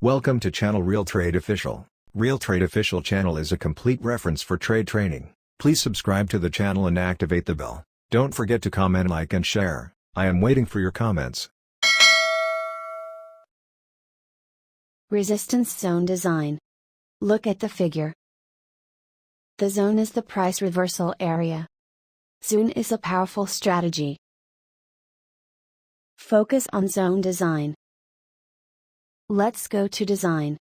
Welcome to channel Realtrade Official. Realtrade Official channel is a complete reference for trade training. Please subscribe to the channel and activate the bell. Don't forget to comment, like and share. I am waiting for your comments. Resistance zone design. Look at the figure. The zone is the price reversal area. Zone is a powerful strategy. Focus on zone design. Let's go to design.